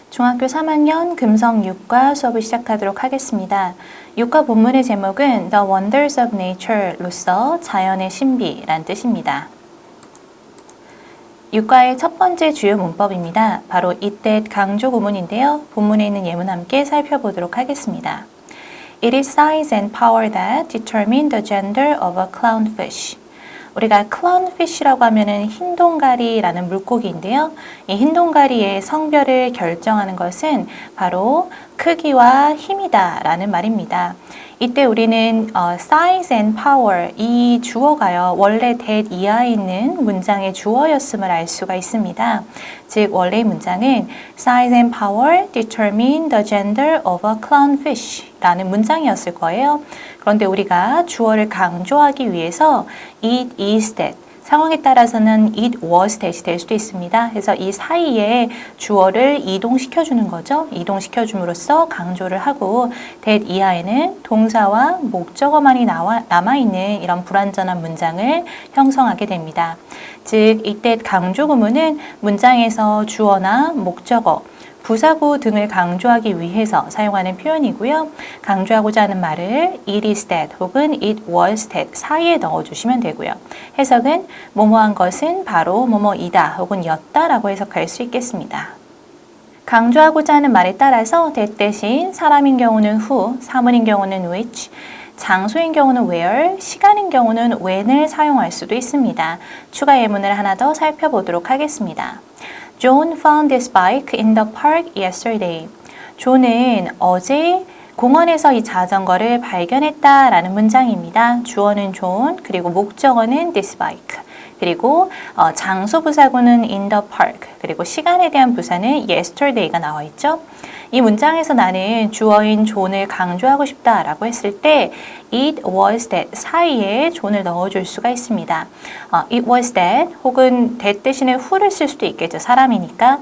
중학교 3학년 금성 6과 수업을 시작하도록 하겠습니다. 6과 본문의 제목은 The Wonders of Nature로서 자연의 신비란 뜻입니다. 6과의 첫 번째 주요 문법입니다. 바로 it that 강조 구문인데요. 본문에 있는 예문 함께 살펴보도록 하겠습니다. It is size and power that determine the gender of a clownfish. 우리가 clownfish라고 하면은 흰동가리라는 물고기인데요. 이 흰동가리의 성별을 결정하는 것은 바로 크기와 힘이다라는 말입니다. 이때 우리는 size and power 이 주어가요. 원래 that 이하에 있는 문장의 주어였음을 알 수가 있습니다. 즉 원래의 문장은 size and power determine the gender of a clownfish 라는 문장이었을 거예요. 그런데 우리가 주어를 강조하기 위해서 it is that 상황에 따라서는 it was that이 될 수도 있습니다. 그래서 이 사이에 주어를 이동시켜 주는 거죠. 이동시켜 줌으로써 강조를 하고 that 이하에는 동사와 목적어만이 남아있는 이런 불완전한 문장을 형성하게 됩니다. 즉, 이때 강조 구문은 문장에서 주어나 목적어, 부사구 등을 강조하기 위해서 사용하는 표현이고요. 강조하고자 하는 말을 it is that 혹은 it was that 사이에 넣어주시면 되고요. 해석은 뭐뭐한 것은 바로 뭐뭐이다 혹은 였다라고 해석할 수 있겠습니다. 강조하고자 하는 말에 따라서 that 대신 사람인 경우는 who, 사물인 경우는 which, 장소인 경우는 where, 시간인 경우는 when을 사용할 수도 있습니다. 추가 예문을 하나 더 살펴보도록 하겠습니다. John found this bike in the park yesterday. 존은 어제 공원에서 이 자전거를 발견했다라는 문장입니다. 주어는 John, 그리고 목적어는 this bike. 그리고 장소 부사구는 in the park, 그리고 시간에 대한 부사는 yesterday가 나와 있죠. 이 문장에서 나는 주어인 존을 강조하고 싶다라고 했을 때 it was that 사이에 존을 넣어줄 수가 있습니다. it was that 혹은 that 대신에 who를 쓸 수도 있겠죠. 사람이니까.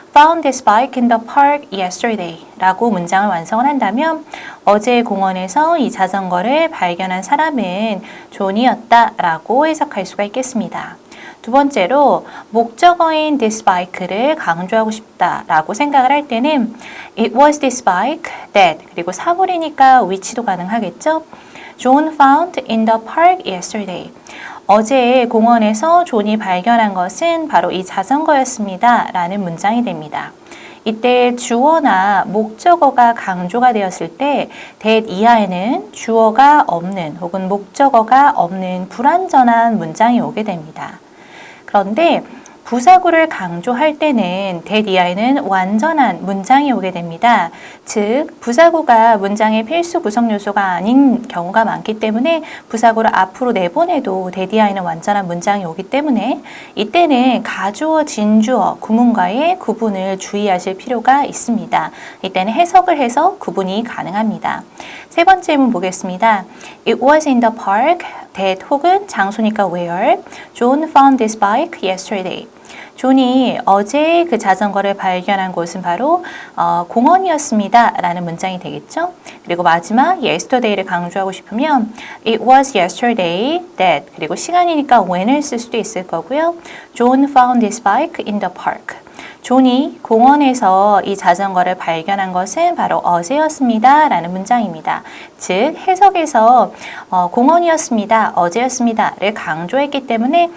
found this bike in the park yesterday 라고 문장을 완성을 한다면 어제 공원에서 이 자전거를 발견한 사람은 존이었다 라고 해석할 수가 있겠습니다. 두 번째로 목적어인 this bike를 강조하고 싶다라고 생각을 할 때는 it was this bike that 그리고 사물이니까 which도 가능하겠죠. John found in the park yesterday. 어제 공원에서 존이 발견한 것은 바로 이 자전거였습니다. 라는 문장이 됩니다. 이때 주어나 목적어가 강조가 되었을 때 that 이하에는 주어가 없는 혹은 목적어가 없는 불완전한 문장이 오게 됩니다. 그런데 부사구를 강조할 때는 that 이하에는 완전한 문장이 오게 됩니다. 즉, 부사구가 문장의 필수 구성 요소가 아닌 경우가 많기 때문에 부사구를 앞으로 내보내도 that 이하에는 완전한 문장이 오기 때문에 이때는 가주어, 진주어, 구문과의 구분을 주의하실 필요가 있습니다. 이때는 해석을 해서 구분이 가능합니다. 세 번째 문 보겠습니다. It was in the park that 혹은 장소니까 where John found this bike yesterday. 존이 어제 그 자전거를 발견한 곳은 바로 공원이었습니다. 라는 문장이 되겠죠. 그리고 마지막 yesterday를 강조하고 싶으면 it was yesterday that 그리고 시간이니까 when을 쓸 수도 있을 거고요. John found this bike in the park. 존이 공원에서 이 자전거를 발견한 것은 바로 어제였습니다. 라는 문장입니다. 즉, 해석에서 공원이었습니다. 어제였습니다.를 강조했기 때문에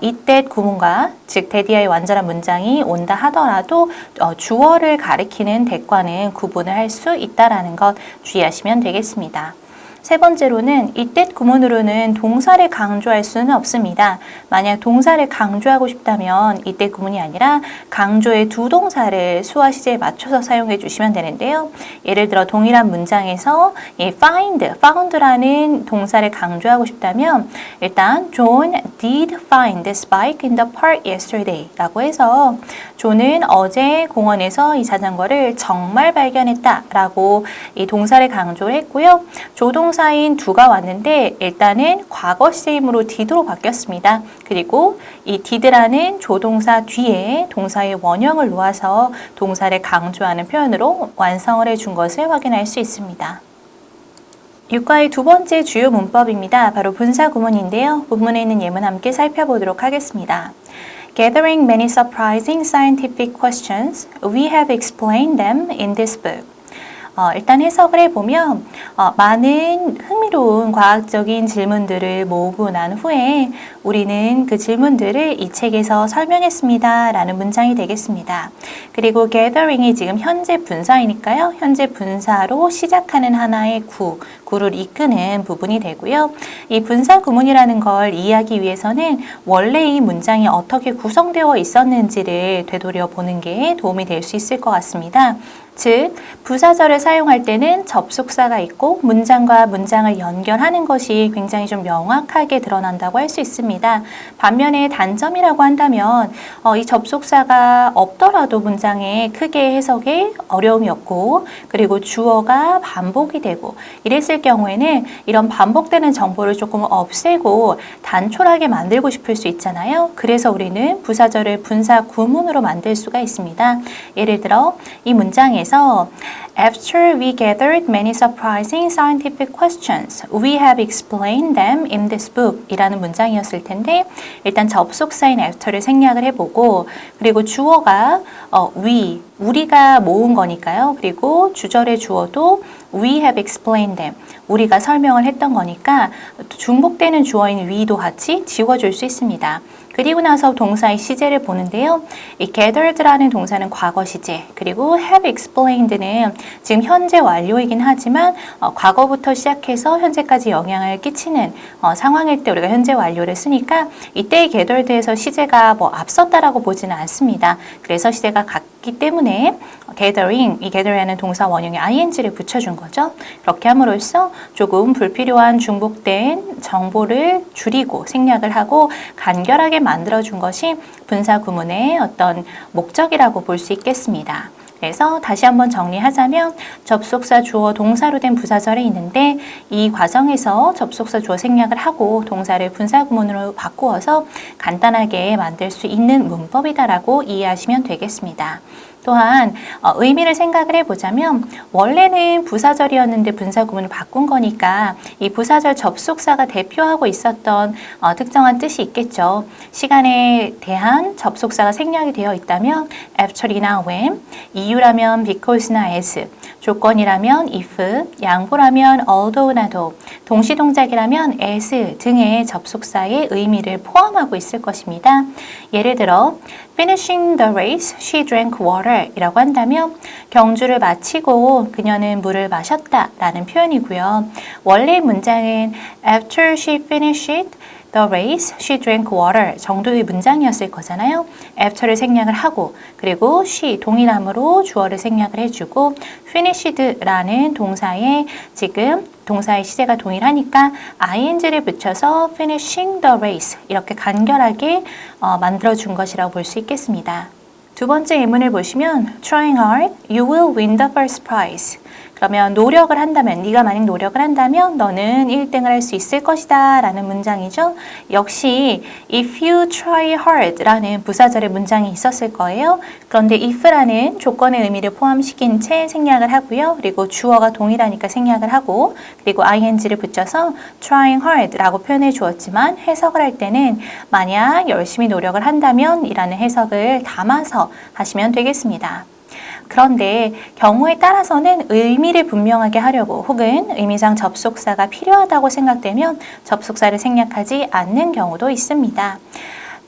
이때 구문과 즉 대디아의 완전한 문장이 온다 하더라도 주어를 가리키는 대과는 구분을 할 수 있다는 것 주의하시면 되겠습니다. 세 번째로는 이때 구문으로는 동사를 강조할 수는 없습니다. 만약 동사를 강조하고 싶다면 이때 구문이 아니라 강조의 두 동사를 수화 시제에 맞춰서 사용해 주시면 되는데요. 예를 들어 동일한 문장에서 found라는 동사를 강조하고 싶다면 일단 John did find this bike in the park yesterday 라고 해서 존은 어제 공원에서 이 자전거를 정말 발견했다 라고 이 동사를 강조를 했고요. 조동사인 do가 왔는데 일단은 과거 시제이므로 did로 바뀌었습니다. 그리고 이 did라는 조동사 뒤에 동사의 원형을 놓아서 동사를 강조하는 표현으로 완성을 해준 것을 확인할 수 있습니다. 6과의 두 번째 주요 문법입니다. 바로 분사 구문인데요. 본문에 있는 예문 함께 살펴보도록 하겠습니다. Gathering many surprising scientific questions, we have explained them in this book. 일단 해석을 해보면 많은 흥미로운 과학적인 질문들을 모으고 난 후에 우리는 그 질문들을 이 책에서 설명했습니다 라는 문장이 되겠습니다. 그리고 gathering이 지금 현재 분사이니까요. 현재 분사로 시작하는 하나의 구를 이끄는 부분이 되고요. 이 분사 구문이라는 걸 이해하기 위해서는 원래 이 문장이 어떻게 구성되어 있었는지를 되돌아보는 게 도움이 될 수 있을 것 같습니다. 즉, 부사절을 사용할 때는 접속사가 있고 문장과 문장을 연결하는 것이 굉장히 좀 명확하게 드러난다고 할 수 있습니다. 반면에 단점이라고 한다면 이 접속사가 없더라도 문장에 크게 해석에 어려움이 없고 그리고 주어가 반복이 되고 이랬을 경우에는 이런 반복되는 정보를 조금 없애고 단촐하게 만들고 싶을 수 있잖아요. 그래서 우리는 부사절을 분사 구문으로 만들 수가 있습니다. 예를 들어 이 문장에서 After we gathered many surprising scientific questions, we have explained them in this book 이라는 문장이었을 텐데 일단 접속사인 after를 생략을 해보고 그리고 주어가 우리가 모은 거니까요. 그리고 주절의 주어도 we have explained them 우리가 설명을 했던 거니까 중복되는 주어인 we도 같이 지워줄 수 있습니다. 그리고 나서 동사의 시제를 보는데요. 이 gathered라는 동사는 과거 시제, 그리고 have explained는 지금 현재 완료이긴 하지만 과거부터 시작해서 현재까지 영향을 끼치는 상황일 때 우리가 현재 완료를 쓰니까 이때의 gathered에서 시제가 앞섰다라고 보지는 않습니다. 그래서 시제가 같기 때문에 gathering, 이 gathering하는 동사 원형에 ing를 붙여준 거죠. 그렇게 함으로써 조금 불필요한 중복된 정보를 줄이고 생략을 하고 간결하게 만들어준 것이 분사 구문의 어떤 목적이라고 볼 수 있겠습니다. 그래서 다시 한번 정리하자면 접속사 주어 동사로 된 부사절이 있는데 이 과정에서 접속사 주어 생략을 하고 동사를 분사 구문으로 바꾸어서 간단하게 만들 수 있는 문법이다라고 이해하시면 되겠습니다. 또한 의미를 생각을 해보자면 원래는 부사절이었는데 분사 구문을 바꾼 거니까 이 부사절 접속사가 대표하고 있었던 특정한 뜻이 있겠죠. 시간에 대한 접속사가 생략이 되어 있다면 after이나 when, 이유라면 because나 as, 조건이라면 if, 양보라면 although나 though, 동시동작이라면 as 등의 접속사의 의미를 포함하고 있을 것입니다. 예를 들어 Finishing the race, she drank water 이라고 한다면 경주를 마치고 그녀는 물을 마셨다 라는 표현이고요. 원래 문장은 After she finished the race, she drank water 정도의 문장이었을 거잖아요. after를 생략을 하고 그리고 she 동일함으로 주어를 생략을 해주고 finished라는 동사에 지금 동사의 시제가 동일하니까 ing를 붙여서 finishing the race 이렇게 간결하게 만들어준 것이라고 볼 수 있겠습니다. 두 번째 예문을 보시면 Trying hard, you will win the first prize. 그러면 노력을 한다면, 네가 만약 노력을 한다면 너는 1등을 할 수 있을 것이다 라는 문장이죠. 역시 if you try hard 라는 부사절의 문장이 있었을 거예요. 그런데 if라는 조건의 의미를 포함시킨 채 생략을 하고요. 그리고 주어가 동일하니까 생략을 하고 그리고 ing를 붙여서 trying hard 라고 표현해 주었지만 해석을 할 때는 만약 열심히 노력을 한다면 이라는 해석을 담아서 하시면 되겠습니다. 그런데 경우에 따라서는 의미를 분명하게 하려고 혹은 의미상 접속사가 필요하다고 생각되면 접속사를 생략하지 않는 경우도 있습니다.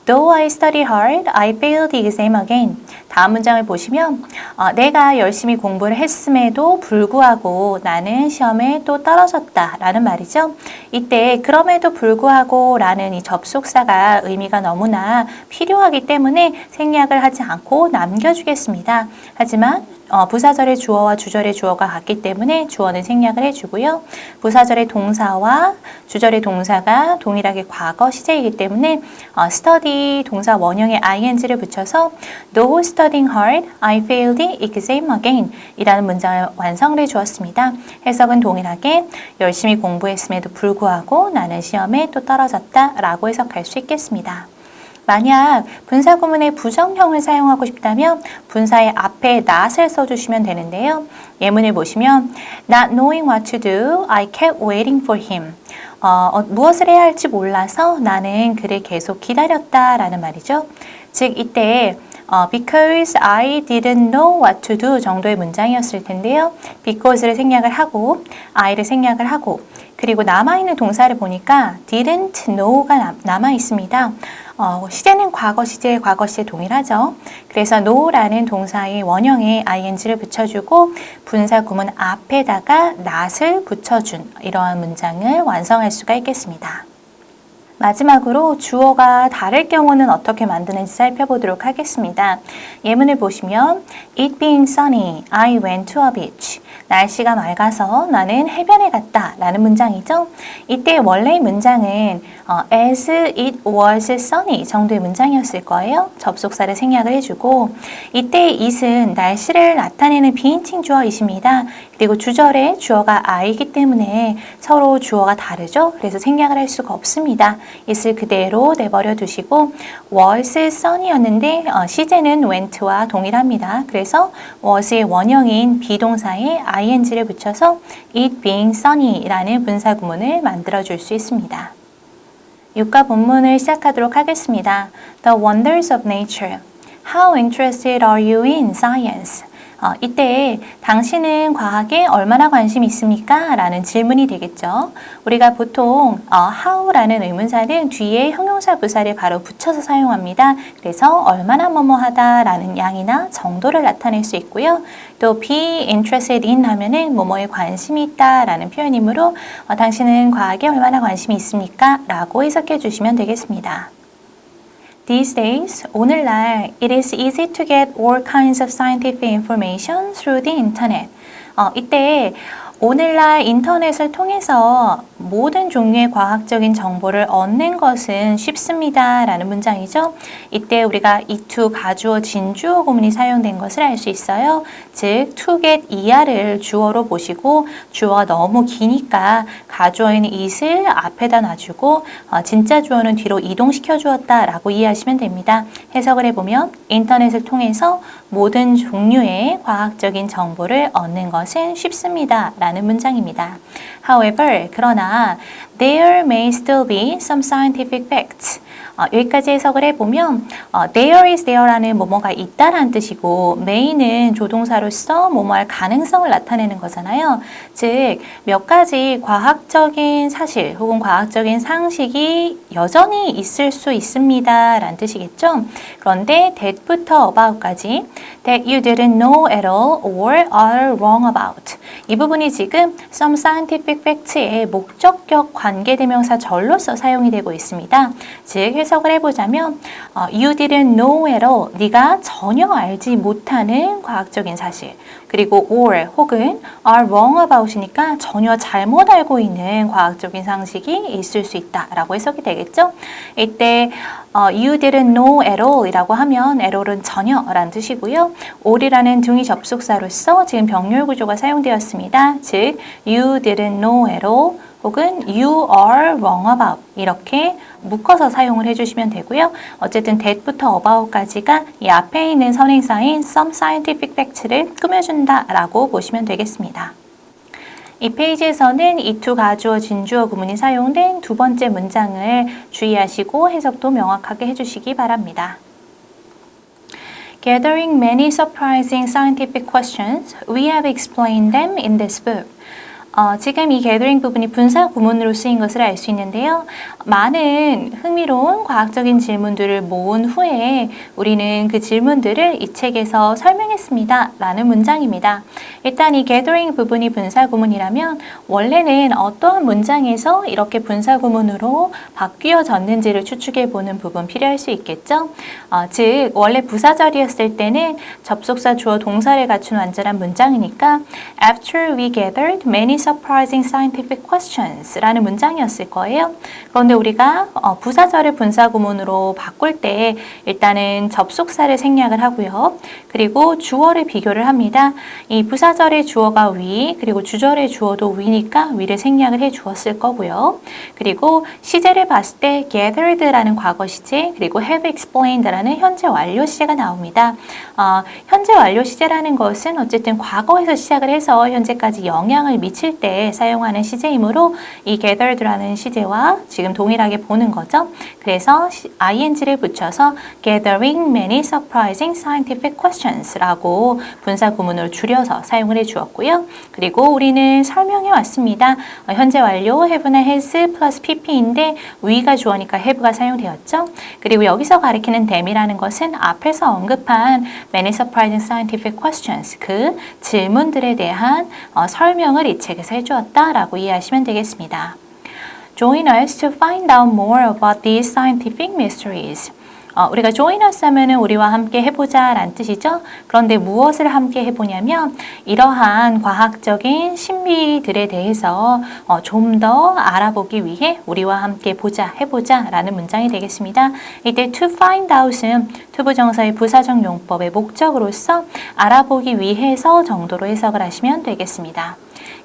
Though I study hard, I failed the exam again. 다음 문장을 보시면 내가 열심히 공부를 했음에도 불구하고 나는 시험에 또 떨어졌다 라는 말이죠. 이때 그럼에도 불구하고 라는 이 접속사가 의미가 너무나 필요하기 때문에 생략을 하지 않고 남겨주겠습니다. 하지만 부사절의 주어와 주절의 주어가 같기 때문에 주어는 생략을 해주고요. 부사절의 동사와 주절의 동사가 동일하게 과거 시제이기 때문에 study 동사 원형에 ing를 붙여서 Though studying hard, I failed the exam again 이라는 문장을 완성을 해주었습니다. 해석은 동일하게 열심히 공부했음에도 불구하고 나는 시험에 또 떨어졌다 라고 해석할 수 있겠습니다. 만약 분사 구문의 부정형을 사용하고 싶다면 분사의 앞에 not을 써주시면 되는데요. 예문을 보시면 Not knowing what to do, I kept waiting for him. 무엇을 해야 할지 몰라서 나는 그를 계속 기다렸다 라는 말이죠. 즉 이때 because I didn't know what to do 정도의 문장이었을 텐데요. because를 생략을 하고 I를 생략을 하고 그리고 남아있는 동사를 보니까 didn't know가 남아있습니다. 시제는 과거 시제, 과거 시제 동일하죠. 그래서 know라는 동사의 원형에 ing를 붙여주고 분사 구문 앞에다가 not을 붙여준 이러한 문장을 완성할 수가 있겠습니다. 마지막으로 주어가 다를 경우는 어떻게 만드는지 살펴보도록 하겠습니다. 예문을 보시면 It being sunny, I went to a beach. 날씨가 맑아서 나는 해변에 갔다 라는 문장이죠. 이때 원래의 문장은 as it was sunny 정도의 문장이었을 거예요. 접속사를 생략을 해주고 이때 it은 날씨를 나타내는 비인칭 주어이십니다. 그리고 주절에 주어가 I이기 때문에 서로 주어가 다르죠. 그래서 생략을 할 수가 없습니다. it을 그대로 내버려 두시고 was sunny였는데 시제는 went와 동일합니다. 그래서 was의 원형인 비동사에 ing를 붙여서 it being sunny라는 분사 구문을 만들어 줄 수 있습니다. 육가 본문을 시작하도록 하겠습니다. The wonders of nature. How interested are you in science? 이때 당신은 과학에 얼마나 관심이 있습니까? 라는 질문이 되겠죠. 우리가 보통 how라는 의문사는 뒤에 형용사 부사를 바로 붙여서 사용합니다. 그래서 얼마나 뭐뭐하다 라는 양이나 정도를 나타낼 수 있고요. 또 be interested in 하면은 뭐뭐에 관심이 있다 라는 표현이므로 당신은 과학에 얼마나 관심이 있습니까? 라고 해석해 주시면 되겠습니다. These days, 오늘날, it is easy to get all kinds of scientific information through the internet. 이때 오늘날 인터넷을 통해서 모든 종류의 과학적인 정보를 얻는 것은 쉽습니다. 라는 문장이죠. 이때 우리가 it 가주어 진주어 구문이 사용된 것을 알 수 있어요. 즉, to get ER을 주어로 보시고 주어가 너무 기니까 가주어인 it을 앞에다 놔주고 진짜 주어는 뒤로 이동시켜 주었다 라고 이해하시면 됩니다. 해석을 해보면 인터넷을 통해서 모든 종류의 과학적인 정보를 얻는 것은 쉽습니다. 라는 문장입니다. However, 그러나 there may still be some scientific facts. 여기까지 해석을 해보면 there is there라는 뭐뭐가 있다라는 뜻이고 may는 조동사로서 뭐뭐할 가능성을 나타내는 거잖아요. 즉, 몇 가지 과학적인 사실 혹은 과학적인 상식이 여전히 있을 수 있습니다 라는 뜻이겠죠. 그런데 that부터 about까지 that you didn't know at all or are wrong about 이 부분이 지금 some scientific facts의 목적격 관계대명사 절로서 사용이 되고 있습니다. 즉, 해석을 해보자면 you didn't know at all 네가 전혀 알지 못하는 과학적인 사실 그리고 or 혹은 are wrong about이니까 전혀 잘못 알고 있는 과학적인 상식이 있을 수 있다라고 해석이 되겠죠. 이때 you didn't know at all 이라고 하면 at all은 전혀라는 뜻이고요. all이라는 등위 접속사로서 지금 병렬 구조가 사용되었습니다. 즉 you didn't know at all 혹은 you are wrong about 이렇게 묶어서 사용을 해주시면 되고요. 어쨌든 that부터 about까지가 이 앞에 있는 선행사인 some scientific facts를 꾸며준다 라고 보시면 되겠습니다. 이 페이지에서는 it 가주어 진주어 구문이 사용된 두 번째 문장을 주의하시고 해석도 명확하게 해주시기 바랍니다. Gathering many surprising scientific questions, we have explained them in this book. 지금 이 gathering 부분이 분사 구문으로 쓰인 것을 알 수 있는데요. 많은 흥미로운 과학적인 질문들을 모은 후에 우리는 그 질문들을 이 책에서 설명했습니다. 라는 문장입니다. 일단 이 gathering 부분이 분사 구문이라면 원래는 어떠한 문장에서 이렇게 분사 구문으로 바뀌어졌는지를 추측해 보는 부분 필요할 수 있겠죠. 즉 원래 부사절이었을 때는 접속사 주어 동사를 갖춘 완전한 문장이니까 After we gathered many surprising scientific questions 라는 문장이었을 거예요. 그런데 우리가 부사절을 분사구문으로 바꿀 때 일단은 접속사를 생략을 하고요. 그리고 주어를 비교를 합니다. 이 부사 부사절의 주어가 we, 그리고 주절의 주어도 we니까 we를 생략을 해 주었을 거고요. 그리고 시제를 봤을 때 gathered라는 과거 시제, 그리고 have explained라는 현재 완료 시제가 나옵니다. 현재 완료 시제라는 것은 어쨌든 과거에서 시작을 해서 현재까지 영향을 미칠 때 사용하는 시제이므로 이 gathered라는 시제와 지금 동일하게 보는 거죠. 그래서 ing를 붙여서 gathering many surprising scientific questions라고 분사 구문으로 줄여서 사용을 해 주었고요. 그리고 우리는 설명해 왔습니다. 현재 완료 have나 has 플러스 pp인데 we가 주어니까 have가 사용되었죠. 그리고 여기서 가리키는 them이라는 것은 앞에서 언급한 many surprising scientific questions, 그 질문들에 대한 설명을 이 책에서 해주었다라고 이해하시면 되겠습니다. Join us to find out more about these scientific mysteries. 우리가 join us 하면은 우리와 함께 해보자 라는 뜻이죠. 그런데 무엇을 함께 해보냐면 이러한 과학적인 신비들에 대해서 좀 더 알아보기 위해 우리와 함께 보자, 해보자 라는 문장이 되겠습니다. 이때 to find out은 투부정사의 부사적 용법의 목적으로서 알아보기 위해서 정도로 해석을 하시면 되겠습니다.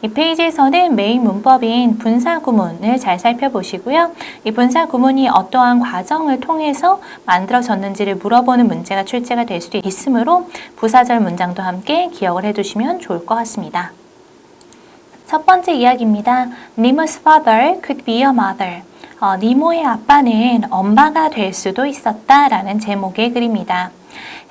이 페이지에서는 메인 문법인 분사 구문을 잘 살펴보시고요. 이 분사 구문이 어떠한 과정을 통해서 만들어졌는지를 물어보는 문제가 출제가 될 수도 있으므로 부사절 문장도 함께 기억을 해두시면 좋을 것 같습니다. 첫 번째 이야기입니다. Nemo's father could be a mother. 니모의 아빠는 엄마가 될 수도 있었다라는 제목의 글입니다.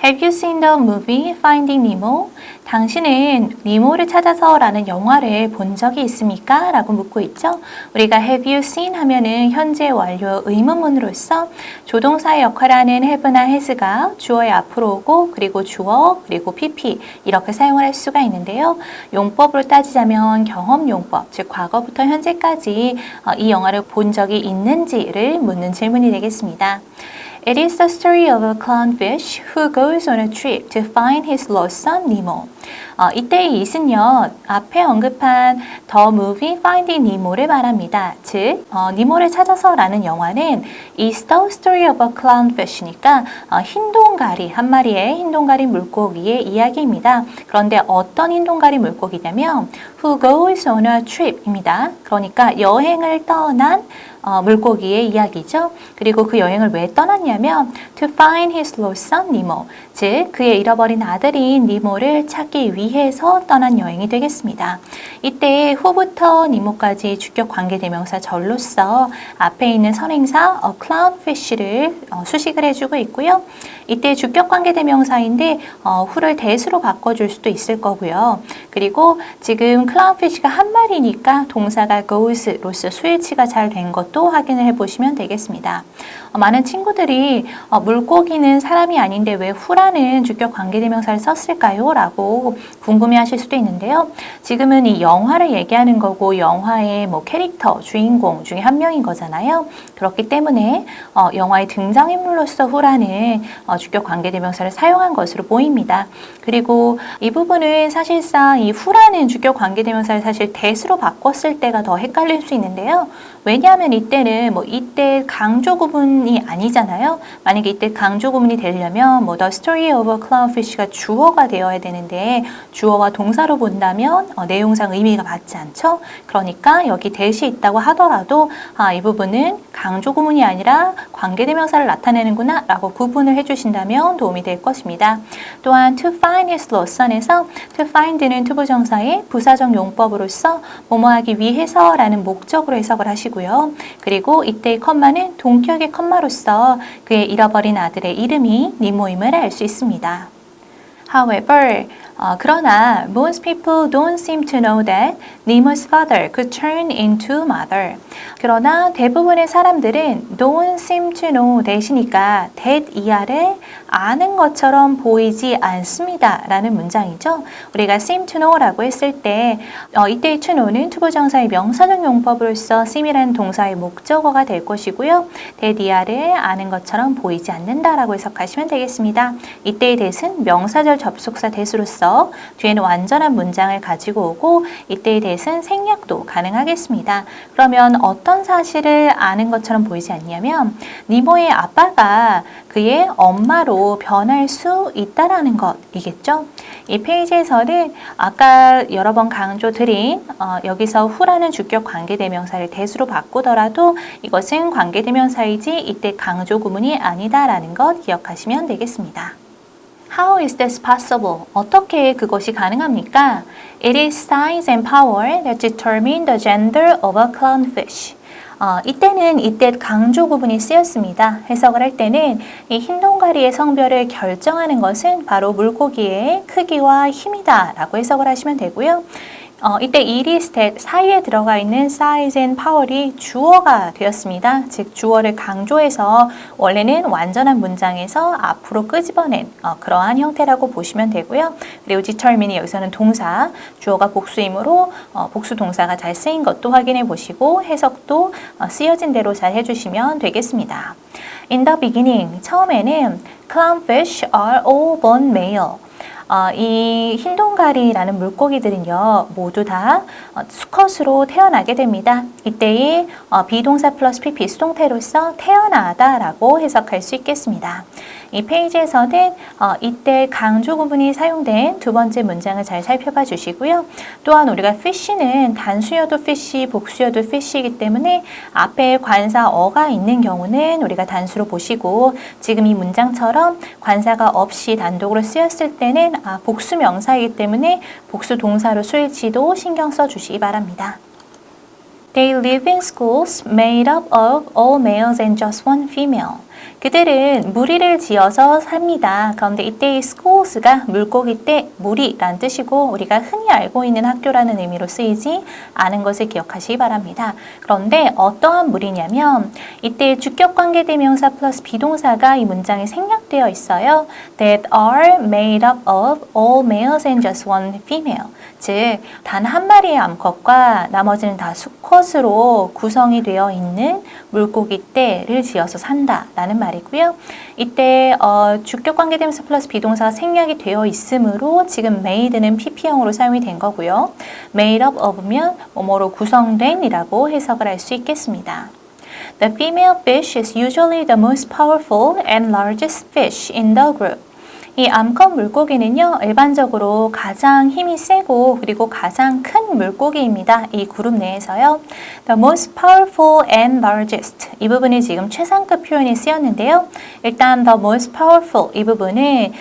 Have you seen the movie Finding Nemo? 당신은 니모를 찾아서 라는 영화를 본 적이 있습니까? 라고 묻고 있죠. 우리가 have you seen 하면은 현재 완료 의문문으로서 조동사의 역할을 하는 have나 has가 주어의 앞으로 오고 그리고 주어 그리고 pp 이렇게 사용을 할 수가 있는데요. 용법으로 따지자면 경험 용법, 즉 과거부터 현재까지 이 영화를 본 적이 있는지를 묻는 질문이 되겠습니다. It is the story of a clownfish who goes on a trip to find his lost son Nemo. 이때의 it은요, 앞에 언급한 The Movie Finding Nemo를 말합니다. 즉, 니모를 찾아서 라는 영화는 is the story of a clownfish니까 흰 동가리, 한 마리의 흰 동가리 물고기의 이야기입니다. 그런데 어떤 흰 동가리 물고기냐면 who goes on a trip입니다. 그러니까 여행을 떠난 물고기의 이야기죠. 그리고 그 여행을 왜 떠났냐면 to find his lost son Nemo, 즉 그의 잃어버린 아들인 니모를 찾기 위해서 떠난 여행이 되겠습니다. 이때 후부터 니모까지 주격 관계대명사 절로서 앞에 있는 선행사 a clownfish를 수식을 해주고 있고요. 이때 주격 관계대명사인데 후를 대수로 바꿔줄 수도 있을 거고요. 그리고 지금 clownfish가 한 마리니까 동사가 goes로서 수일치가 잘 된 것도 확인을 해보시면 되겠습니다. 많은 친구들이 물고기는 사람이 아닌데 왜 후라는 주격 관계대명사를 썼을까요? 라고 궁금해하실 수도 있는데요. 지금은 이 영화를 얘기하는 거고 영화의 뭐 캐릭터, 주인공 중에 한 명인 거잖아요. 그렇기 때문에 영화의 등장인물로서 후라는 주격 관계대명사를 사용한 것으로 보입니다. 그리고 이 부분은 사실상 이 후라는 주격 관계대명사를 사실 대수로 바꿨을 때가 더 헷갈릴 수 있는데요. 왜냐하면 이때는 이때 강조 구문이 아니잖아요. 만약에 이때 강조 구문이 되려면 the story of a clownfish가 주어가 되어야 되는데 주어와 동사로 본다면 내용상 의미가 맞지 않죠. 그러니까 여기 대시 있다고 하더라도 이 부분은 강조 구문이 아니라 관계대명사를 나타내는구나 라고 구분을 해주신다면 도움이 될 것입니다. 또한 to find his lost son에서 to find는 투부정사의 부사적 용법으로서 뭐뭐하기 위해서 라는 목적으로 해석을 하시고요. 그리고 이때의 컴마는 동격의 컴마로서 그의 잃어버린 아들의 이름이 니모임을 알 수 있습니다. However, 그러나 most people don't seem to know that Nemo's father could turn into mother. 그러나 대부분의 사람들은 don't seem to know 대시니까 that 이하를 아는 것처럼 보이지 않습니다. 라는 문장이죠. 우리가 seem to know라고 했을 때 이때의 to know는 투부정사의 명사적 용법으로서 seem이라는 동사의 목적어가 될 것이고요. that 이하를 아는 것처럼 보이지 않는다라고 해석하시면 되겠습니다. 이때의 that은 명사절 접속사 that으로서 있어 뒤에는 완전한 문장을 가지고 오고 이때의 대신 생략도 가능하겠습니다. 그러면 어떤 사실을 아는 것처럼 보이지 않냐면 니모의 아빠가 그의 엄마로 변할 수 있다라는 것이겠죠. 이 페이지에서는 아까 여러 번 강조드린 여기서 who라는 주격 관계대명사를 대수로 바꾸더라도 이것은 관계대명사이지 이때 강조 구문이 아니다라는 것 기억하시면 되겠습니다. How is this possible? 어떻게 그것이 가능합니까? It is size and power that determine the gender of a clownfish. 이때는 이때 강조 구문이 쓰였습니다. 해석을 할 때는 이 흰동가리의 성별을 결정하는 것은 바로 물고기의 크기와 힘이다 라고 해석을 하시면 되고요. 이때 it is that 사이에 들어가 있는 size and power이 주어가 되었습니다. 즉 주어를 강조해서 원래는 완전한 문장에서 앞으로 끄집어낸 그러한 형태라고 보시면 되고요. 그리고 determine이 여기서는 동사, 주어가 복수이므로 복수 동사가 잘 쓰인 것도 확인해 보시고 해석도 쓰여진 대로 잘 해주시면 되겠습니다. In the beginning, 처음에는 clownfish are all born male. 이 흰동가리라는 물고기들은요 모두 다 수컷으로 태어나게 됩니다. 이때의 비동사 플러스 PP 수동태로서 태어나다라고 해석할 수 있겠습니다. 이 페이지에서는 이때 강조 구문이 사용된 두 번째 문장을 잘 살펴봐 주시고요. 또한 우리가 fish는 단수여도 fish, 복수여도 fish이기 때문에 앞에 관사 어가 있는 경우는 우리가 단수로 보시고 지금 이 문장처럼 관사가 없이 단독으로 쓰였을 때는 복수 명사이기 때문에 복수 동사로 쓸지도 신경 써 주시기 바랍니다. They live in schools made up of all males and just one female. 그들은 무리를 지어서 삽니다. 그런데 이때의 schools,가 물고기 때 무리란 뜻이고 우리가 흔히 알고 있는 학교라는 의미로 쓰이지 않은 것을 기억하시기 바랍니다. 그런데 어떠한 무리냐면 이때 주격관계대명사 플러스 비동사가 이 문장에 생략되어 있어요. That are made up of all males and just one female. 즉, 단 한 마리의 암컷과 나머지는 다 수컷으로 구성이 되어 있는 물고기 떼를 지어서 산다라는 말이고요. 이때 주격관계대명사 플러스 비동사가 생략이 되어 있으므로 지금 made는 PP형으로 사용이 된 거고요. made up of면 뭐뭐로 구성된 이라고 해석을 할 수 있겠습니다. The female fish is usually the most powerful and largest fish in the group. 이 암컷 물고기는요, 일반적으로 가장 힘이 세고 그리고 가장 큰 물고기입니다. 이 그룹 내에서요. The most powerful and largest. 이 부분이 지금 최상급 표현이 쓰였는데요. 일단 the most powerful 이 부분은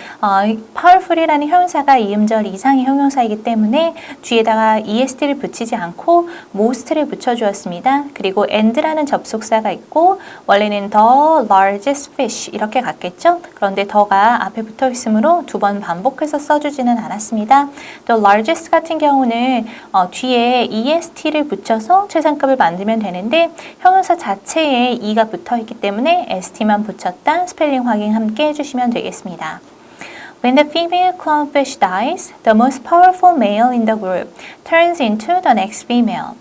powerful이라는 형용사가 이음절 이상의 형용사이기 때문에 뒤에다가 est를 붙이지 않고 most를 붙여주었습니다. 그리고 and라는 접속사가 있고 원래는 the largest fish 이렇게 갔겠죠. 그런데 더가 앞에 붙어 있습니다. 으로 두 번 반복해서 써주지는 않았습니다. 또 largest 같은 경우는 뒤에 est를 붙여서 최상급을 만들면 되는데 형용사 자체에 e가 붙어 있기 때문에 st만 붙였다 스펠링 확인 함께 해주시면 되겠습니다. When the female clownfish dies, the most powerful male in the group turns into the next female.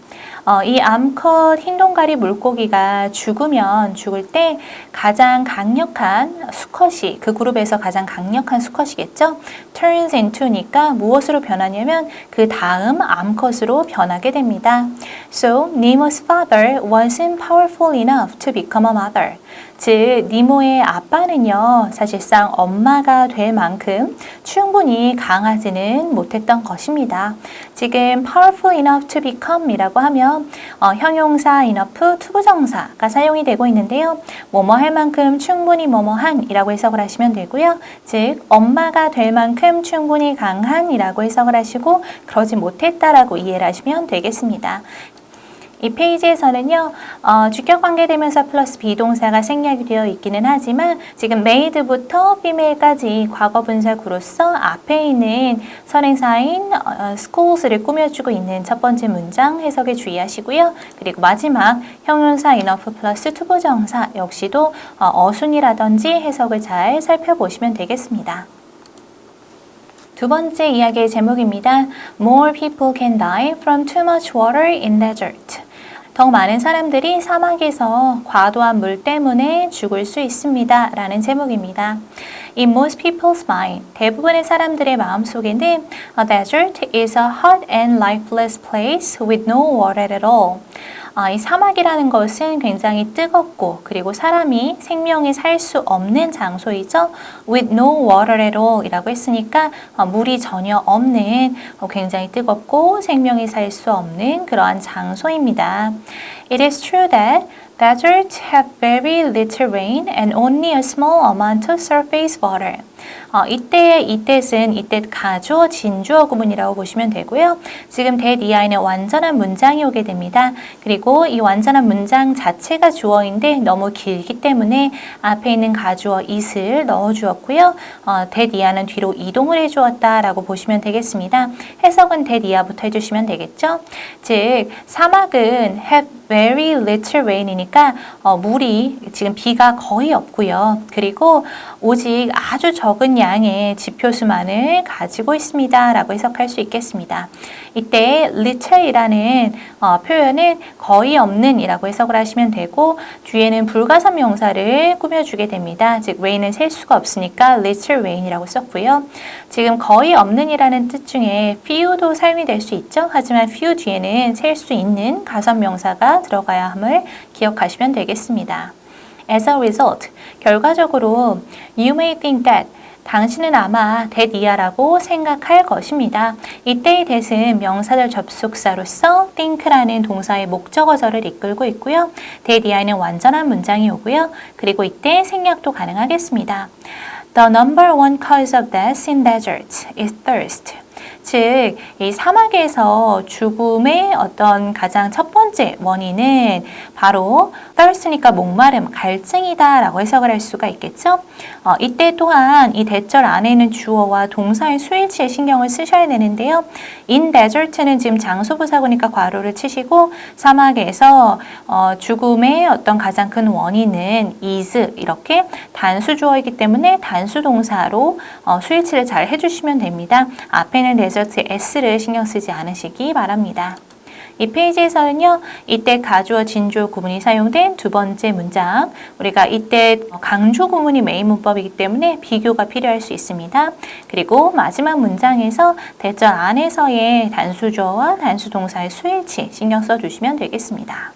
이 암컷 흰동가리 물고기가 죽을 때 가장 강력한 수컷이 그 그룹에서 가장 강력한 수컷이겠죠. turns into니까 무엇으로 변하냐면 그 다음 암컷으로 변하게 됩니다. So Nemo's father wasn't powerful enough to become a mother. 즉 니모의 아빠는요 사실상 엄마가 될 만큼 충분히 강하지는 못했던 것입니다. 지금 powerful enough to become 이라고 하면 형용사 enough 투부정사가 사용이 되고 있는데요. 뭐뭐 할 만큼 충분히 뭐뭐한 이라고 해석을 하시면 되고요. 즉 엄마가 될 만큼 충분히 강한 이라고 해석을 하시고 그러지 못했다라고 이해를 하시면 되겠습니다. 이 페이지에서는요, 주격관계대명사 플러스 비동사가 생략이 되어 있기는 하지만 지금 made부터 female까지 과거분사 구로서 앞에 있는 선행사인 schools를 꾸며주고 있는 첫 번째 문장 해석에 주의하시고요. 그리고 마지막 형용사 enough 플러스 투부정사 역시도 어순이라든지 해석을 잘 살펴보시면 되겠습니다. 두 번째 이야기의 제목입니다. More people can die from too much water in desert. 더 많은 사람들이 사막에서 과도한 물 때문에 죽을 수 있습니다. 라는 제목입니다. In most people's mind, 대부분의 사람들의 마음속에는 a desert is a hot and lifeless place with no water at all. 이 사막이라는 것은 굉장히 뜨겁고 그리고 사람이 생명이 살 수 없는 장소이죠. With no water at all 이라고 했으니까 물이 전혀 없는 굉장히 뜨겁고 생명이 살 수 없는 그러한 장소입니다. It is true that deserts have very little rain and only a small amount of surface water. 이때의 이때는 이때 가주어 진주어 구문이라고 보시면 되고요. 지금 that 이하에는 완전한 문장이 오게 됩니다. 그리고 이 완전한 문장 자체가 주어인데 너무 길기 때문에 앞에 있는 가주어 it을 넣어주었고요. that 이하는 뒤로 이동을 해주었다라고 보시면 되겠습니다. 해석은 that 이하부터 해주시면 되겠죠. 즉 사막은 have very little rain이니까 물이 지금 비가 거의 없고요. 그리고 오직 아주 적은 양의 지표수만을 가지고 있습니다. 라고 해석할 수 있겠습니다. 이때 little이라는 표현은 거의 없는 이라고 해석을 하시면 되고 뒤에는 불가산 명사를 꾸며주게 됩니다. 즉 rain은 셀 수가 없으니까 little rain이라고 썼고요. 지금 거의 없는 이라는 뜻 중에 few도 사용이 될 수 있죠. 하지만 few 뒤에는 셀 수 있는 가산 명사가 들어가야 함을 기억하시면 되겠습니다. As a result, 결과적으로 you may think that 당신은 아마 that 이하라고 생각할 것입니다. 이때의 that은 명사절 접속사로서 think라는 동사의 목적어절을 이끌고 있고요. that 이하에는 완전한 문장이 오고요. 그리고 이때 생략도 가능하겠습니다. The number one cause of death in deserts is thirst. 즉, 이 사막에서 죽음의 어떤 가장 첫 번째 원인은 바로 thirst니까 목마름, 갈증이다 라고 해석을 할 수가 있겠죠. 이때 또한 이 대절 안에는 주어와 동사의 수일치에 신경을 쓰셔야 되는데요. in desert는 지금 장소 부사구니까 괄호를 치시고 사막에서 죽음의 어떤 가장 큰 원인은 is 이렇게 단수 주어이기 때문에 단수 동사로 수일치를 잘 해주시면 됩니다. 앞에는 데저트 s를 신경 쓰지 않으시기 바랍니다. 이 페이지에서는요, 이때 가주어 진주어 구문이 사용된 두 번째 문장, 우리가 이때 강조 구문이 메인 문법이기 때문에 비교가 필요할 수 있습니다. 그리고 마지막 문장에서 대절 안에서의 단수주어와 단수동사의 수일치 신경 써주시면 되겠습니다.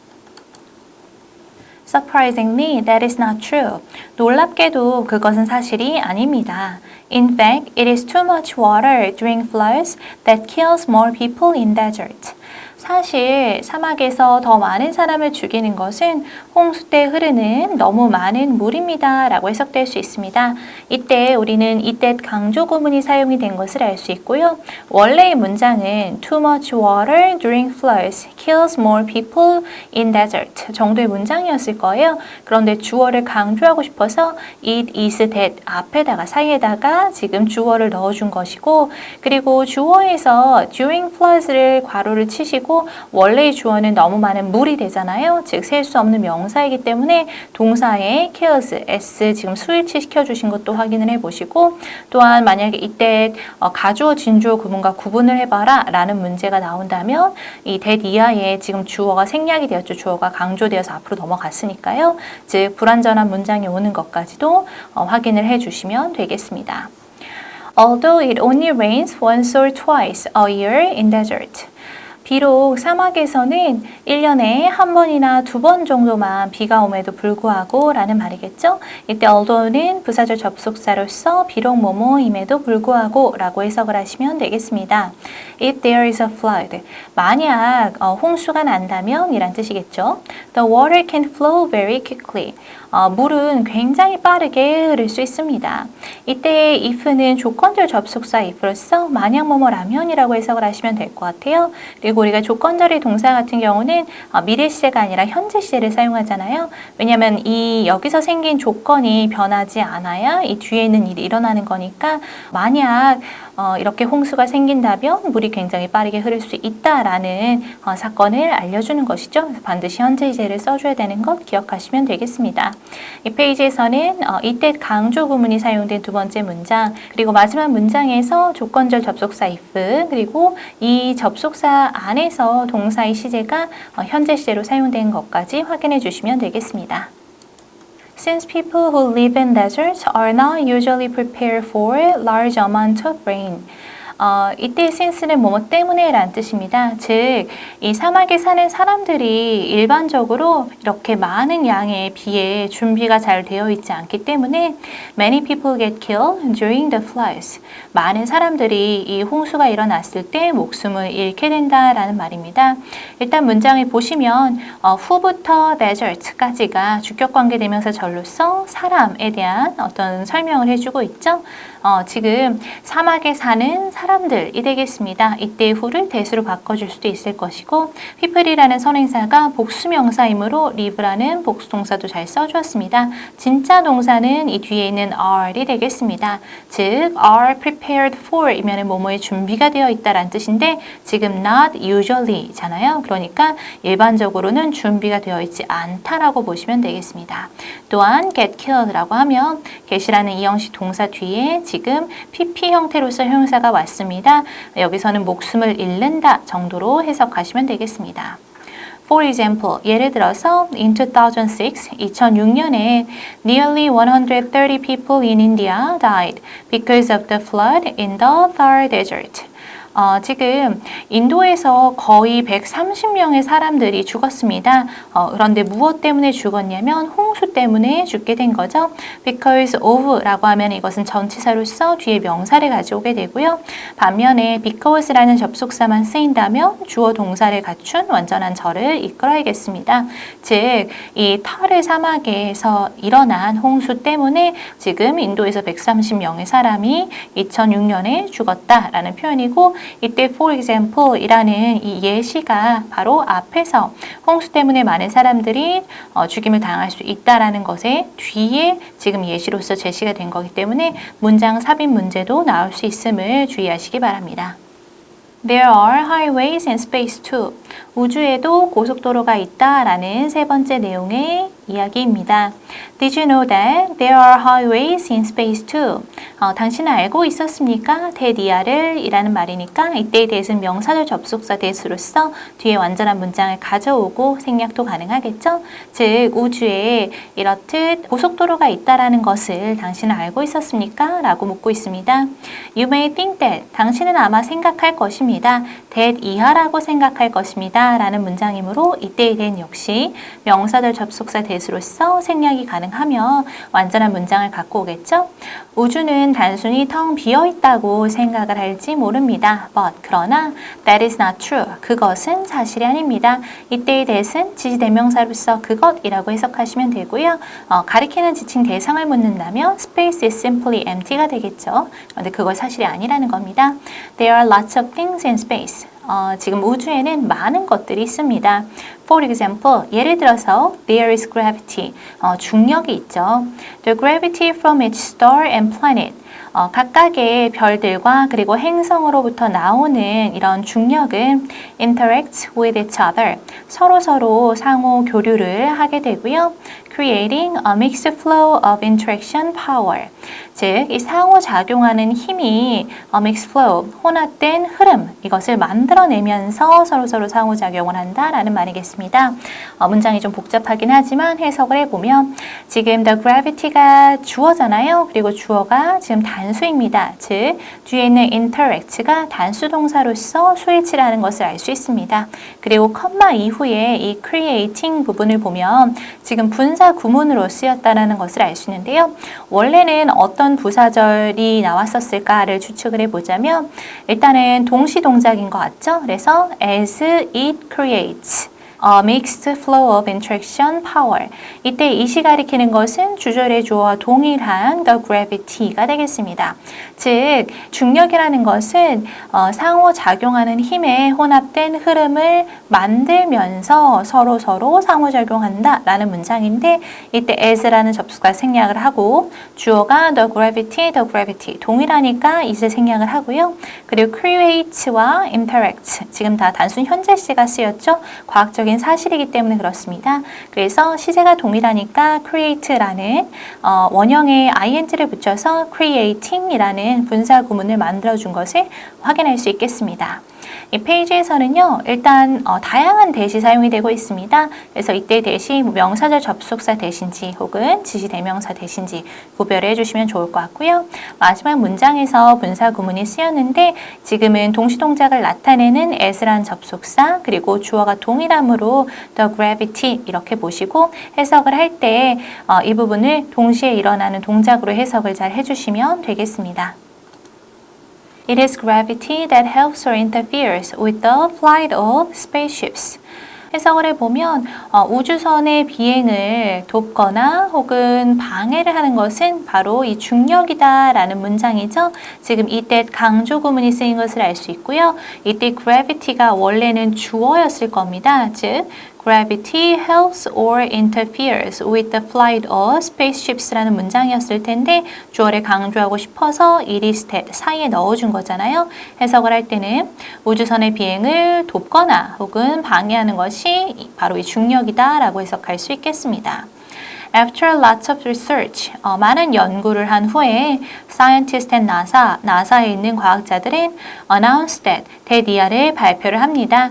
Surprisingly, that is not true. 놀랍게도 그것은 사실이 아닙니다. In fact, it is too much water during floods that kills more people in deserts. 사실 사막에서 더 많은 사람을 죽이는 것은 홍수 때 흐르는 너무 많은 물입니다. 라고 해석될 수 있습니다. 이때 우리는 이때 강조 구문이 사용이 된 것을 알 수 있고요. 원래의 문장은 too much water during floods kills more people in desert 정도의 문장이었을 거예요. 그런데 주어를 강조하고 싶어서 it is that 앞에다가 사이에다가 지금 주어를 넣어준 것이고 그리고 주어에서 during floods를 괄호를 치시고 원래의 주어는 너무 많은 물이 되잖아요. 즉 셀 수 없는 명사이기 때문에 동사에 kills, s 지금 수일치 시켜주신 것도 확인을 해보시고 또한 만약에 이때 가주어 진주어 구문과 구분을 해봐라 라는 문제가 나온다면 이 that 이하에 지금 주어가 생략이 되었죠. 주어가 강조되어서 앞으로 넘어갔으니까요. 즉 불완전한 문장이 오는 것까지도 확인을 해주시면 되겠습니다. Although it only rains once or twice a year in desert. 비록 사막에서는 1년에 한 번이나 두 번 정도만 비가 옴에도 불구하고 라는 말이겠죠. 이때 although는 부사절 접속사로서 비록 뭐뭐임에도 불구하고 라고 해석을 하시면 되겠습니다. If there is a flood, 만약 홍수가 난다면 이란 뜻이겠죠. The water can flow very quickly. 물은 굉장히 빠르게 흐를 수 있습니다. 이때 if는 조건절 접속사 if로서 만약 뭐뭐라면 이라고 해석을 하시면 될 것 같아요. 그리고 우리가 조건절의 동사 같은 경우는 미래 시제가 아니라 현재 시제를 사용하잖아요. 왜냐하면 이 여기서 생긴 조건이 변하지 않아야 이 뒤에 있는 일이 일어나는 거니까 만약 이렇게 홍수가 생긴다면 물이 굉장히 빠르게 흐를 수 있다라는 사건을 알려주는 것이죠. 그래서 반드시 현재 시제를 써줘야 되는 것 기억하시면 되겠습니다. 이 페이지에서는 이때 강조 구문이 사용된 두 번째 문장 그리고 마지막 문장에서 조건절 접속사 if 그리고 이 접속사 안에서 동사의 시제가 현재 시제로 사용된 것까지 확인해 주시면 되겠습니다. Since people who live in deserts are not usually prepared for large amount of rain. 이때 since는 뭐뭐 때문에 라는 뜻입니다. 즉, 이 사막에 사는 사람들이 일반적으로 이렇게 많은 양의 비에 준비가 잘 되어 있지 않기 때문에 many people get killed during the floods. 많은 사람들이 이 홍수가 일어났을 때 목숨을 잃게 된다라는 말입니다. 일단 문장을 보시면 who부터 desert까지가 주격 관계 대명사 절로서 사람에 대한 어떤 설명을 해주고 있죠. 지금 사막에 사는 사람들이 되겠습니다. 이때 who를 대수로 바꿔줄 수도 있을 것이고 people이라는 선행사가 복수명사이므로 live라는 복수동사도 잘 써주었습니다. 진짜 동사는 이 뒤에 있는 are이 되겠습니다. 즉 are prepared for 이면은 뭐뭐에 준비가 되어 있다라는 뜻인데 지금 not usually 잖아요. 그러니까 일반적으로는 준비가 되어 있지 않다라고 보시면 되겠습니다. 또한 get killed라고 하면 get이라는 이형식 동사 뒤에 지금 PP 형태로서 형용사가 왔습니다. 여기서는 목숨을 잃는다 정도로 해석하시면 되겠습니다. For example, 예를 들어서 in 2006년에 nearly 130 people in India died because of the flood in the Thar Desert. 지금 인도에서 거의 130명의 사람들이 죽었습니다. 그런데 무엇 때문에 죽었냐면 홍수 때문에 죽게 된 거죠. Because of라고 하면 이것은 전치사로서 뒤에 명사를 가져오게 되고요. 반면에 because라는 접속사만 쓰인다면 주어 동사를 갖춘 완전한 절을 이끌어야겠습니다. 즉, 이 타르 사막에서 일어난 홍수 때문에 지금 인도에서 130명의 사람이 2006년에 죽었다라는 표현이고 이때 for example 이라는 이 예시가 바로 앞에서 홍수 때문에 많은 사람들이 죽임을 당할 수 있다라는 것에 뒤에 지금 예시로서 제시가 된 거기 때문에 문장 삽입 문제도 나올 수 있음을 주의하시기 바랍니다. There are highways in space too. 우주에도 고속도로가 있다라는 세 번째 내용의 이야기입니다. Did you know that there are highways in space too? 당신은 알고 있었습니까? 대디아를 이라는 말이니까 이때에 대해서는 명사절 접속사 대수로서 뒤에 완전한 문장을 가져오고 생략도 가능하겠죠? 즉 우주에 이렇듯 고속도로가 있다라는 것을 당신은 알고 있었습니까? 라고 묻고 있습니다. You may think that 당신은 아마 생각할 것입니다. that 이하라고 생각할 것입니다. 라는 문장이므로 이때에 대한 역시 명사절 접속사 대수로서 생략이 가능하며 완전한 문장을 갖고 오겠죠? 우주는 단순히 텅 비어 있다고 생각을 할지 모릅니다. But 그러나 that is not true. 그것은 사실이 아닙니다. 이때의 that은 지지대명사로서 그것이라고 해석하시면 되고요. 가리키는 지칭 대상을 묻는다면 space is simply empty가 되겠죠. 그런데 그건 사실이 아니라는 겁니다. There are lots of things in space. 지금 우주에는 많은 것들이 있습니다. For example, 예를 들어서 there is gravity, 중력이 있죠. The gravity from each star and planet. 각각의 별들과 그리고 행성으로부터 나오는 이런 중력은 interact with each other. 서로 상호 교류를 하게 되고요. creating a mixed flow of interaction power. 즉, 이 상호작용하는 힘이 a mixed flow, 혼합된 흐름, 이것을 만들어내면서 서로 상호작용을 한다라는 말이겠습니다. 문장이 좀 복잡하긴 하지만 해석을 해보면 지금 the gravity가 주어잖아요. 그리고 주어가 지금 단수입니다. 즉, 뒤에 있는 interact가 단수 동사로서 수일치라는 것을 알 수 있습니다. 그리고 컴마 이후에 이 creating 부분을 보면 지금 분사 구문으로 쓰였다는 것을 알 수 있는데요. 원래는 어떤 부사절이 나왔었을까를 추측을 해보자면 일단은 동시 동작인 것 같죠? 그래서 as it creates a mixed flow of interaction power. 이때 it이 가리키는 것은 주절의 주어와 동일한 the gravity가 되겠습니다. 즉, 중력이라는 것은 상호작용하는 힘의 혼합된 흐름을 만들면서 서로 상호작용한다 라는 문장인데 이때 as라는 접속사 생략을 하고 주어가 the gravity 동일하니까 it을 생략을 하고요. 그리고 create와 interact 지금 다 단순 현재시가 쓰였죠. 과학적 사실이기 때문에 그렇습니다. 그래서 시제가 동일하니까 create라는 원형에 ing를 붙여서 creating이라는 분사 구문을 만들어준 것을 확인할 수 있겠습니다. 이 페이지에서는요, 일단 다양한 대시 사용이 되고 있습니다. 그래서 이때 대시 명사절 접속사 대신지 혹은 지시대명사 대신지 구별해 주시면 좋을 것 같고요. 마지막 문장에서 분사 구문이 쓰였는데 지금은 동시동작을 나타내는 as란 접속사 그리고 주어가 동일함으로 the gravity 이렇게 보시고 해석을 할 때 이 부분을 동시에 일어나는 동작으로 해석을 잘 해주시면 되겠습니다. It is gravity that helps or interferes with the flight of spaceships. 해석을 해보면 우주선의 비행을 돕거나 혹은 방해를 하는 것은 바로 이 중력이다 라는 문장이죠. 지금 이때 강조 구문이 쓰인 것을 알 수 있고요. 이때 gravity가 원래는 주어였을 겁니다. 즉 Gravity helps or interferes with the flight of spaceships라는 문장이었을 텐데 주어를 강조하고 싶어서 it is that 사이에 넣어준 거잖아요. 해석을 할 때는 우주선의 비행을 돕거나 혹은 방해하는 것이 바로 이 중력이다 라고 해석할 수 있겠습니다. After lots of research, 많은 연구를 한 후에 scientists and 나사에 있는 과학자들은 announced that, that이하를 발표를 합니다.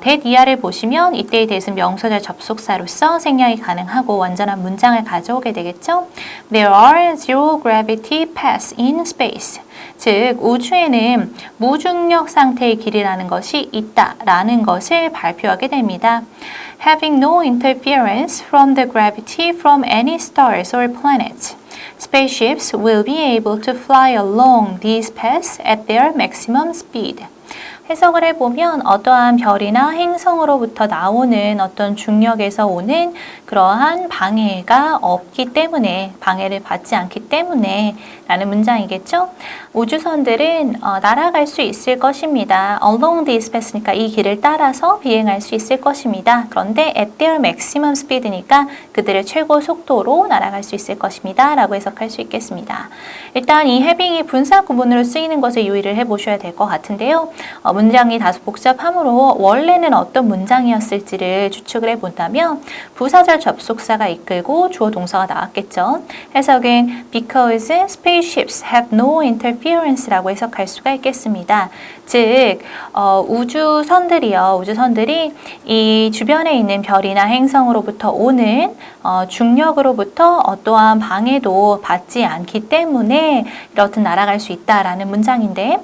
that이하를 보시면 이때의 that은 명사절 접속사로서 생략이 가능하고 완전한 문장을 가져오게 되겠죠. There are zero gravity paths in space. 즉 우주에는 무중력 상태의 길이라는 것이 있다라는 것을 발표하게 됩니다. Having no interference from the gravity from any stars or planets, spaceships will be able to fly along these paths at their maximum speed. 해석을 해보면 어떠한 별이나 행성으로부터 나오는 어떤 중력에서 오는 그러한 방해가 없기 때문에 방해를 받지 않기 때문에 라는 문장이겠죠. 우주선들은 날아갈 수 있을 것입니다. Along this path니까 이 길을 따라서 비행할 수 있을 것입니다. 그런데 at their maximum speed니까 그들의 최고 속도로 날아갈 수 있을 것입니다. 라고 해석할 수 있겠습니다. 일단 이 having이 분사 구문으로 쓰이는 것에 유의를 해보셔야 될 것 같은데요. 문장이 다소 복잡하므로 원래는 어떤 문장이었을지를 추측을 해본다면 부사절 접속사가 이끌고 주어 동사가 나왔겠죠. 해석은 because spaceships have no interference라고 해석할 수가 있겠습니다. 즉 우주선들이 이 주변에 있는 별이나 행성으로부터 오는 중력으로부터 어떠한 방해도 받지 않기 때문에 이렇듯 날아갈 수 있다라는 문장인데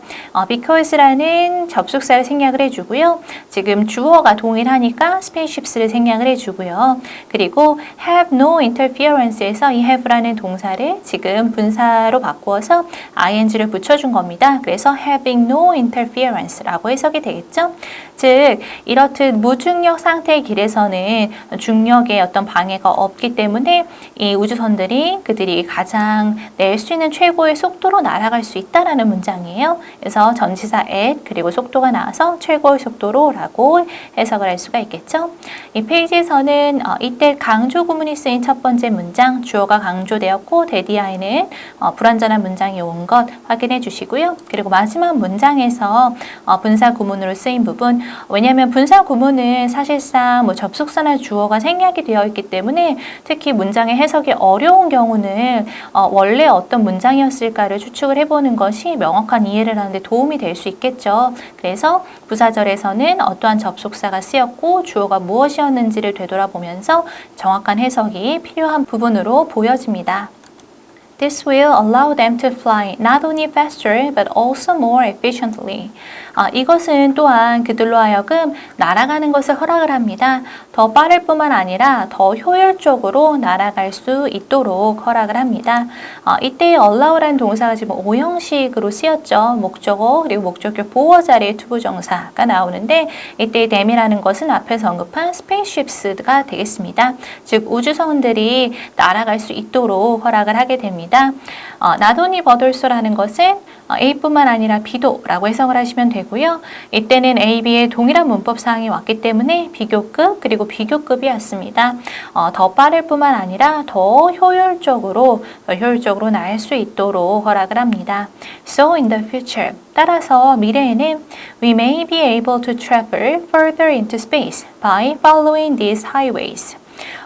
because라는 접속사를 생략을 해주고요. 지금 주어가 동일하니까 spaceships를 생략을 해주고요. 그리고 have no interference에서 이 have라는 동사를 지금 분사로 바꾸어서 ing를 붙여준 겁니다. 그래서 having no interference라고 해석이 되겠죠. 즉 이렇듯 무중력 상태의 길에서는 중력의 어떤 방해가 없기 때문에 이 우주선들이 그들이 가장 낼 수 있는 최고의 속도로 날아갈 수 있다라는 문장이에요. 그래서 전치사 at 그리고 속도가 나와서 최고의 속도로라고 해석을 할 수가 있겠죠. 이 페이지에서는 이때 강조 구문이 쓰인 첫 번째 문장 주어가 강조되었고 대디아에는 불완전한 문장이 온 것 확인해 주시고요. 그리고 마지막 문장에서 분사 구문으로 쓰인 부분 왜냐하면 분사 구문은 사실상 접속사나 주어가 생략이 되어 있기 때문에 특히 문장의 해석이 어려운 경우는 원래 어떤 문장이었을까를 추측을 해보는 것이 명확한 이해를 하는데 도움이 될 수 있겠죠. 그래서 부사절에서는 어떠한 접속사가 쓰였고 주어가 무엇이었는지를 되돌아보면서 정확한 해석이 필요한 부분으로 보여집니다. This will allow them to fly not only faster but also more efficiently. 이것은 또한 그들로 하여금 날아가는 것을 허락을 합니다. 더 빠를 뿐만 아니라 더 효율적으로 날아갈 수 있도록 허락을 합니다. 이때 allow라는 동사가 지금 5형식으로 쓰였죠. 목적어 그리고 목적격 보어 자리에 투부정사가 나오는데 이때 them이라는 것은 앞에서 언급한 spaceships가 되겠습니다. 즉 우주선들이 날아갈 수 있도록 허락을 하게 됩니다. not only but also라는 것은 A뿐만 아니라 B도라고 해석을 하시면 되고요. 이때는 A, B의 동일한 문법 사항이 왔기 때문에 비교급 그리고 비교급이었습니다. 더 빠를 뿐만 아니라 더 효율적으로 날 수 있도록 허락을 합니다. So in the future, 따라서 미래에는 we may be able to travel further into space by following these highways.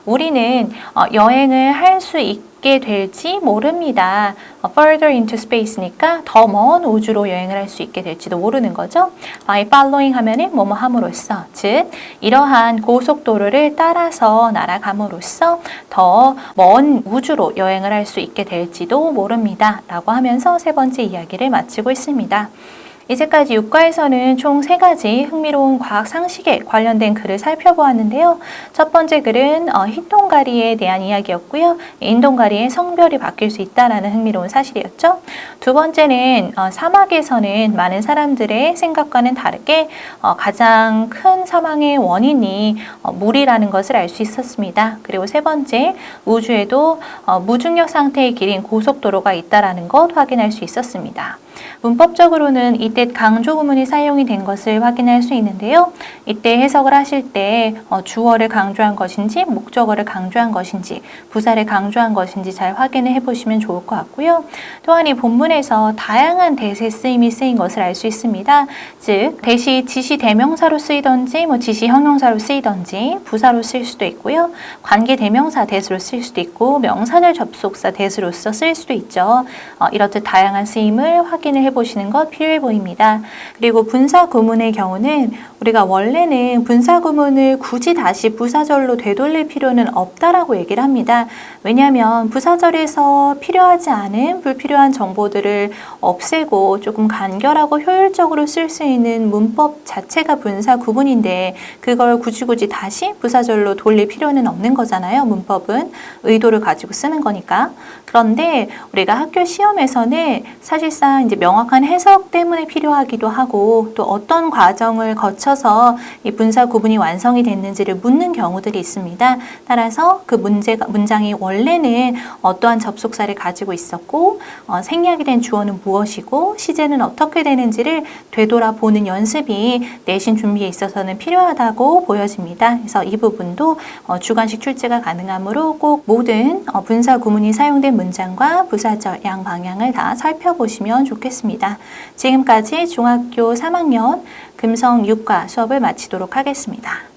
우리는 여행을 할 수 있게 있게 될지 모릅니다. further into space니까 더 먼 우주로 여행을 할 수 있게 될지도 모르는 거죠. by following 하면은 뭐뭐 함으로써, 즉 이러한 고속도로를 따라서 날아감으로써 더 먼 우주로 여행을 할 수 있게 될지도 모릅니다. 라고 하면서 세 번째 이야기를 마치고 있습니다. 이제까지 육과에서는 총 3가지 흥미로운 과학 상식에 관련된 글을 살펴보았는데요. 첫 번째 글은 흰동가리에 대한 이야기였고요. 인동가리의 성별이 바뀔 수 있다는 흥미로운 사실이었죠. 두 번째는 사막에서는 많은 사람들의 생각과는 다르게 가장 큰 사망의 원인이 물이라는 것을 알 수 있었습니다. 그리고 세 번째, 우주에도 무중력 상태의 길인 고속도로가 있다는 것 확인할 수 있었습니다. 문법적으로는 이때 강조 구문이 사용이 된 것을 확인할 수 있는데요. 이때 해석을 하실 때 주어를 강조한 것인지 목적어를 강조한 것인지 부사를 강조한 것인지 잘 확인을 해보시면 좋을 것 같고요. 또한 이 본문에서 다양한 대세 쓰임이 쓰인 것을 알 수 있습니다. 즉 대시 지시 대명사로 쓰이던지 지시 형용사로 쓰이던지 부사로 쓸 수도 있고요. 관계 대명사 대수로 쓸 수도 있고 명사절 접속사 대수로서 쓸 수도 있죠. 이렇듯 다양한 쓰임을 확인을 해보시는 것 필요해 보입니다. 그리고 분사 구문의 경우는 우리가 원래는 분사 구문을 굳이 다시 부사절로 되돌릴 필요는 없다라고 얘기를 합니다. 왜냐하면 부사절에서 필요하지 않은 불필요한 정보들을 없애고 조금 간결하고 효율적으로 쓸 수 있는 문법 자체가 분사 구문인데 그걸 굳이 다시 부사절로 돌릴 필요는 없는 거잖아요. 문법은 의도를 가지고 쓰는 거니까. 그런데 우리가 학교 시험에서는 사실상 이제 명확한 해석 때문에 필요하기도 하고 또 어떤 과정을 거쳐서 이 분사 구문이 완성이 됐는지를 묻는 경우들이 있습니다. 따라서 그 문장이 원래는 어떠한 접속사를 가지고 있었고 생략이 된 주어는 무엇이고 시제는 어떻게 되는지를 되돌아보는 연습이 내신 준비에 있어서는 필요하다고 보여집니다. 그래서 이 부분도 주관식 출제가 가능하므로 꼭 모든 분사 구문이 사용된 문장과 부사절 양 방향을 다 살펴보시면 좋겠습니다. 지금까지 중학교 3학년 금성육과 수업을 마치도록 하겠습니다.